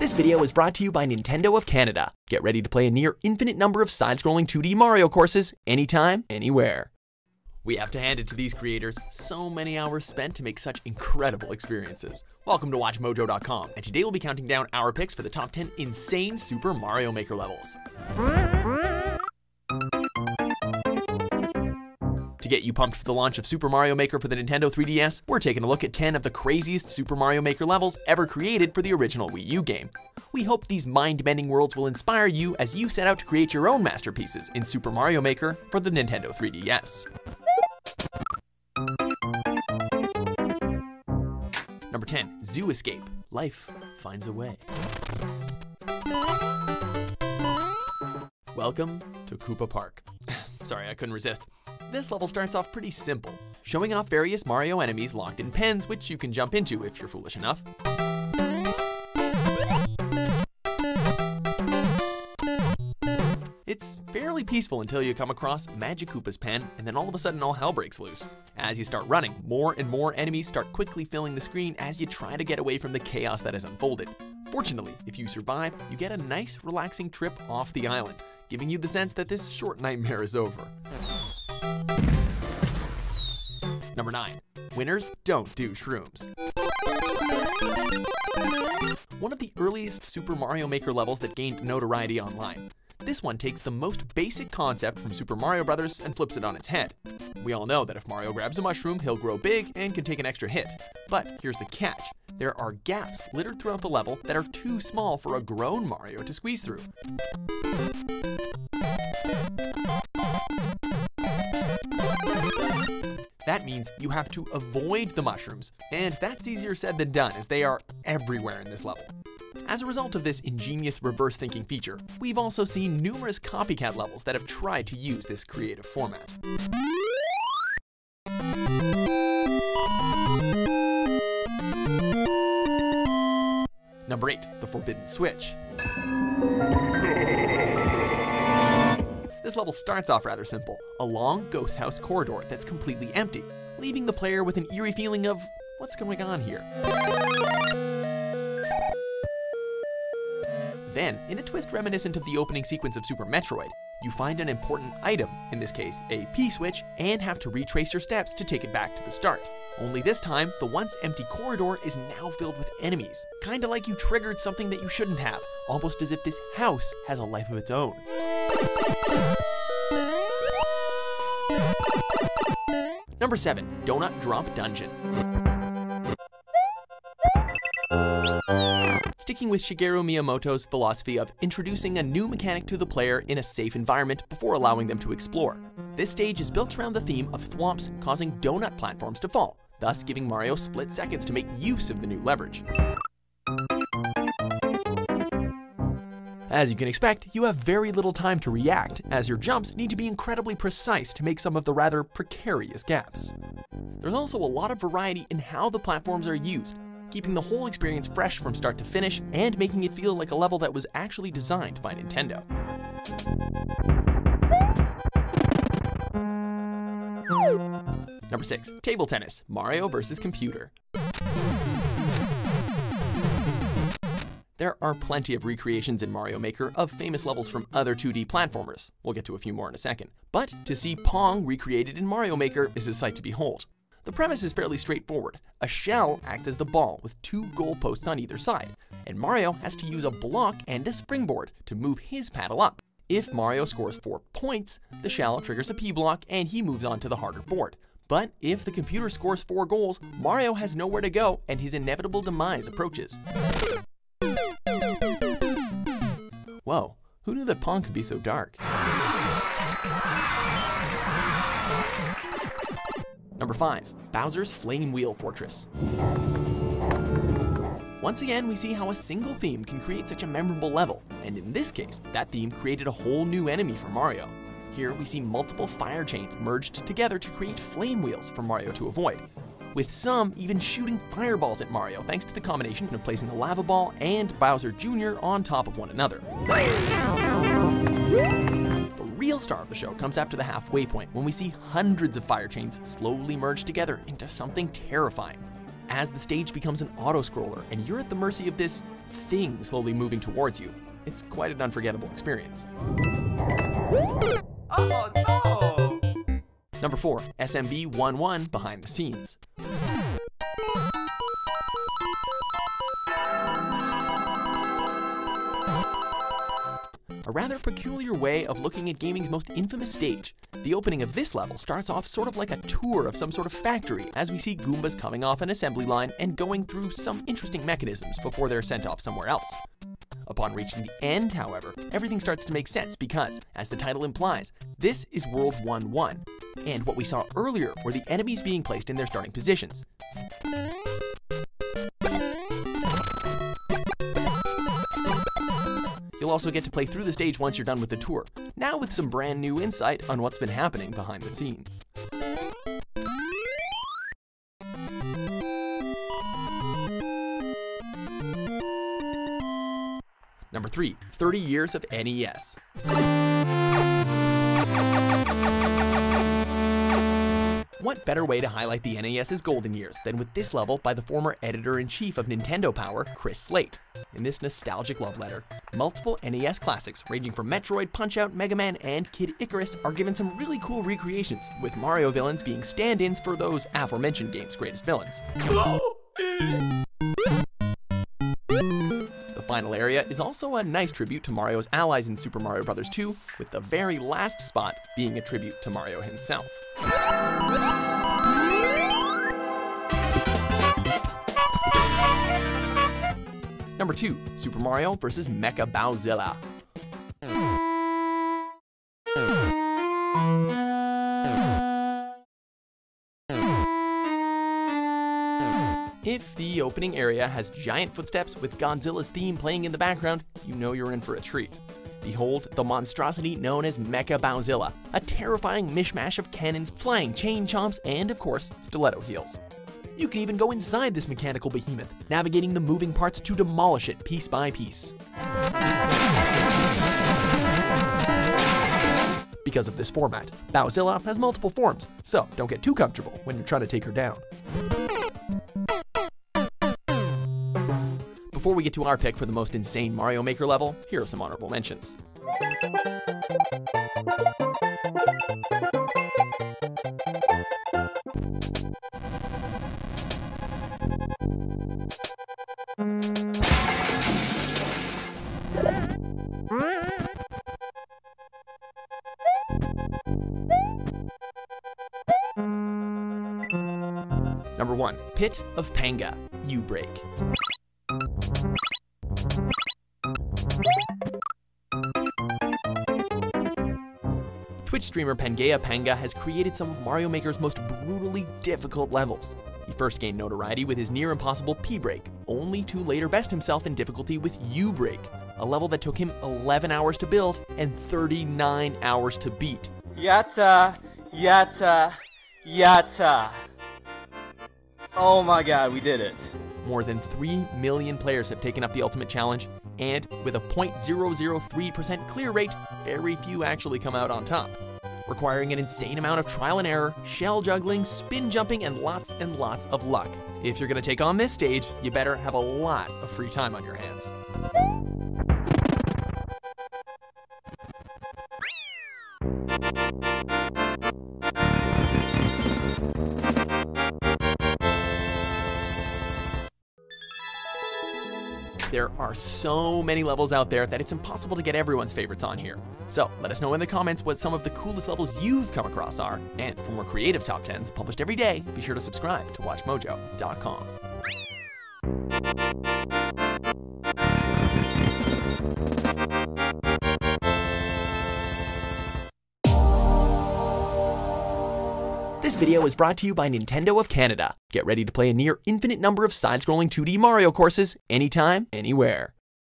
This video is brought to you by Nintendo of Canada. Get ready to play a near infinite number of side-scrolling 2D Mario courses, anytime, anywhere. We have to hand it to these creators, so many hours spent to make such incredible experiences. Welcome to WatchMojo.com, and today we'll be counting down our picks for the top 10 insane Super Mario Maker levels. To get you pumped for the launch of Super Mario Maker for the Nintendo 3DS, we're taking a look at 10 of the craziest Super Mario Maker levels ever created for the original Wii U game. We hope these mind-bending worlds will inspire you as you set out to create your own masterpieces in Super Mario Maker for the Nintendo 3DS. Number 10, Zoo Escape. Life finds a way. Welcome to Koopa Park. Sorry, I couldn't resist. This level starts off pretty simple, showing off various Mario enemies locked in pens which you can jump into if you're foolish enough. It's fairly peaceful until you come across Magikoopa's pen, and then all of a sudden all hell breaks loose. As you start running, more and more enemies start quickly filling the screen as you try to get away from the chaos that has unfolded. Fortunately, if you survive, you get a nice relaxing trip off the island, giving you the sense that this short nightmare is over. Number 9. Winners don't do shrooms. One of the earliest Super Mario Maker levels that gained notoriety online. This one takes the most basic concept from Super Mario Bros. And flips it on its head. We all know that if Mario grabs a mushroom, he'll grow big and can take an extra hit. But here's the catch. There are gaps littered throughout the level that are too small for a grown Mario to squeeze through. That means you have to avoid the mushrooms, and that's easier said than done as they are everywhere in this level. As a result of this ingenious reverse thinking feature, we've also seen numerous copycat levels that have tried to use this creative format. Number 8, the Forbidden Switch. This level starts off rather simple, a long ghost house corridor that's completely empty, leaving the player with an eerie feeling of, what's going on here? Then, in a twist reminiscent of the opening sequence of Super Metroid, you find an important item, in this case a P-switch, and have to retrace your steps to take it back to the start. Only this time, the once empty corridor is now filled with enemies, kinda like you triggered something that you shouldn't have, almost as if this house has a life of its own. Number 7, Donut Drop Dungeon. Sticking with Shigeru Miyamoto's philosophy of introducing a new mechanic to the player in a safe environment before allowing them to explore. This stage is built around the theme of thwomps causing donut platforms to fall, thus giving Mario split seconds to make use of the new leverage. As you can expect, you have very little time to react, as your jumps need to be incredibly precise to make some of the rather precarious gaps. There's also a lot of variety in how the platforms are used, keeping the whole experience fresh from start to finish and making it feel like a level that was actually designed by Nintendo. Number 6, Table Tennis, Mario vs. Computer. There are plenty of recreations in Mario Maker of famous levels from other 2D platformers. We'll get to a few more in a second. But to see Pong recreated in Mario Maker is a sight to behold. The premise is fairly straightforward. A shell acts as the ball with 2 goalposts on either side, and Mario has to use a block and a springboard to move his paddle up. If Mario scores 4 points, the shell triggers a P block and he moves on to the harder board. But if the computer scores 4 goals, Mario has nowhere to go and his inevitable demise approaches. Whoa, who knew that Pong could be so dark? Number 5, Bowser's Flame Wheel Fortress. Once again, we see how a single theme can create such a memorable level, and in this case, that theme created a whole new enemy for Mario. Here we see multiple fire chains merged together to create flame wheels for Mario to avoid, with some even shooting fireballs at Mario thanks to the combination of placing a lava ball and Bowser Jr. on top of one another. The real star of the show comes after the halfway point when we see hundreds of fire chains slowly merge together into something terrifying. as the stage becomes an auto-scroller and you're at the mercy of this thing slowly moving towards you. It's quite an unforgettable experience. Oh no! Number 4, SMB11 Behind the Scenes. A rather peculiar way of looking at gaming's most infamous stage. The opening of this level starts off sort of like a tour of some sort of factory, as we see Goombas coming off an assembly line and going through some interesting mechanisms before they're sent off somewhere else. Upon reaching the end, however, everything starts to make sense because, as the title implies, this is World 1-1, and what we saw earlier were the enemies being placed in their starting positions. You'll also get to play through the stage once you're done with the tour, now with some brand new insight on what's been happening behind the scenes. Number 3, 30 years of NES. What better way to highlight the NES's golden years than with this level by the former editor-in-chief of Nintendo Power, Chris Slate. In this nostalgic love letter, multiple NES classics ranging from Metroid, Punch-Out, Mega Man, and Kid Icarus are given some really cool recreations, with Mario villains being stand-ins for those aforementioned games' greatest villains. The final area is also a nice tribute to Mario's allies in Super Mario Bros. 2, with the very last spot being a tribute to Mario himself. Number 2, Super Mario vs. Mecha Bowzilla. If the opening area has giant footsteps with Godzilla's theme playing in the background, you know you're in for a treat. Behold the monstrosity known as Mecha Bowzilla, a terrifying mishmash of cannons, flying chain chomps, and of course, stiletto heels. You can even go inside this mechanical behemoth, navigating the moving parts to demolish it piece by piece. Because of this format, Bowzilla has multiple forms, so don't get too comfortable when you're trying to take her down. Before we get to our pick for the most insane Mario Maker level, here are some honorable mentions. Number 1, Pit of Panga, U-Break. Twitch streamer Pangea Panga has created some of Mario Maker's most brutally difficult levels. He first gained notoriety with his near-impossible P-Break, only to later best himself in difficulty with U-Break, a level that took him 11 hours to build and 39 hours to beat. Yatta, yatta, yatta. Oh my god, we did it. More than 3 million players have taken up the ultimate challenge, and with a 0.003% clear rate, very few actually come out on top, requiring an insane amount of trial and error, shell juggling, spin jumping, and lots of luck. If you're gonna take on this stage, you better have a lot of free time on your hands. There are so many levels out there that it's impossible to get everyone's favorites on here. So let us know in the comments what some of the coolest levels you've come across are. And for more creative top 10s published every day, be sure to subscribe to WatchMojo.com. This video is brought to you by Nintendo of Canada. Get ready to play a near infinite number of side-scrolling 2D Mario courses anytime, anywhere.